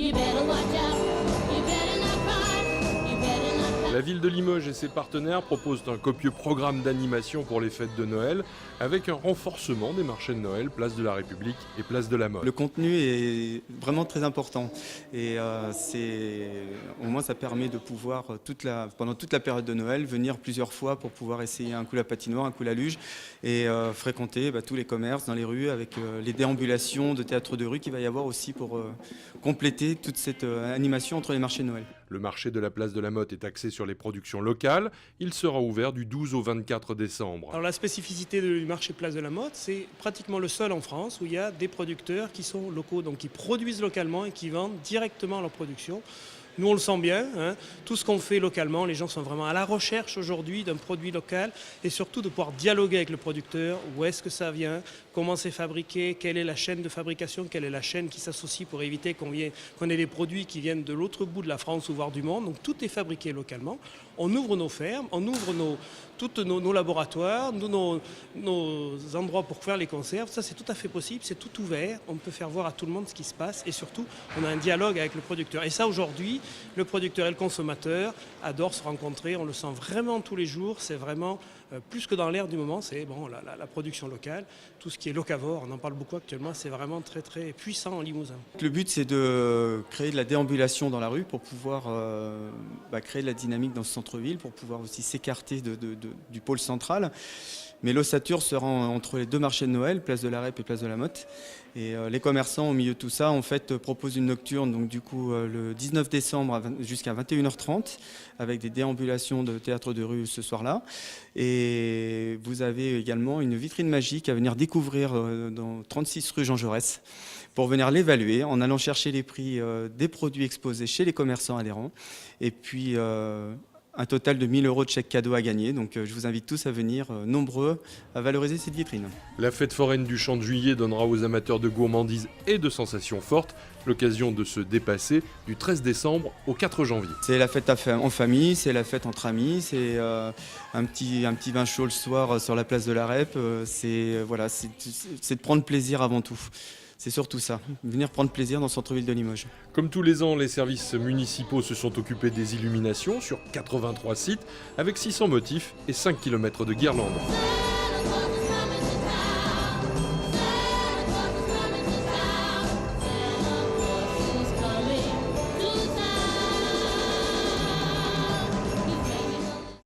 You better watch out. You better not cry. You better not cry. La ville de Limoges et ses partenaires proposent un copieux programme d'animation pour les fêtes de Noël, avec un renforcement des marchés de Noël, place de la République et place de la Mode. Le contenu est vraiment très important et au moins ça permet de pouvoir pendant toute la période de Noël venir plusieurs fois pour pouvoir essayer un coup la patinoire, un coup la luge et fréquenter tous les commerces dans les rues avec les déambulations de théâtre de rue qu'il va y avoir aussi pour compléter toute cette animation entre les marchés de Noël. Le marché de la place de la Motte est axé sur les productions locales. Il sera ouvert du 12 au 24 décembre. Alors la spécificité du marché Place de la Motte, c'est pratiquement le seul en France où il y a des producteurs qui sont locaux, donc qui produisent localement et qui vendent directement leur production. Nous, on le sent bien, hein. Tout ce qu'on fait localement, les gens sont vraiment à la recherche aujourd'hui d'un produit local et surtout de pouvoir dialoguer avec le producteur, où est-ce que ça vient, comment c'est fabriqué, quelle est la chaîne de fabrication, quelle est la chaîne qui s'associe pour éviter qu'on ait des produits qui viennent de l'autre bout de la France ou voire du monde. Donc tout est fabriqué localement. On ouvre nos fermes, on ouvre tous nos laboratoires, nos endroits pour faire les conserves. Ça, c'est tout à fait possible, c'est tout ouvert. On peut faire voir à tout le monde ce qui se passe et surtout, on a un dialogue avec le producteur. Et ça, aujourd'hui, le producteur et le consommateur adorent se rencontrer. On le sent vraiment tous les jours. C'est vraiment plus que dans l'air du moment. C'est la production locale. Tout ce qui est locavore, on en parle beaucoup actuellement. C'est vraiment très, très puissant en Limousin. Le but, c'est de créer de la déambulation dans la rue pour pouvoir créer de la dynamique dans ce centre-ville, pour pouvoir aussi s'écarter du pôle central. Mais l'ossature sera entre les deux marchés de Noël, place de la Rep et place de la Motte. Et les commerçants au milieu de tout ça, en fait, proposent une nocturne, donc du coup le 19 décembre jusqu'à 21h30, avec des déambulations de théâtre de rue ce soir-là. Et vous avez également une vitrine magique à venir découvrir dans 36 rue Jean Jaurès, pour venir l'évaluer en allant chercher les prix des produits exposés chez les commerçants adhérents. Et puis un total de 1 000 € de chèques cadeaux à gagner. Donc je vous invite tous à venir nombreux à valoriser cette vitrine. La fête foraine du Champ de Juillet donnera aux amateurs de gourmandise et de sensations fortes l'occasion de se dépasser du 13 décembre au 4 janvier. C'est la fête en famille, c'est la fête entre amis, c'est un petit vin chaud le soir sur la place de la Rep. C'est de prendre plaisir avant tout. C'est surtout ça, venir prendre plaisir dans le centre-ville de Limoges. Comme tous les ans, les services municipaux se sont occupés des illuminations sur 83 sites avec 600 motifs et 5 km de guirlandes. Santa Claus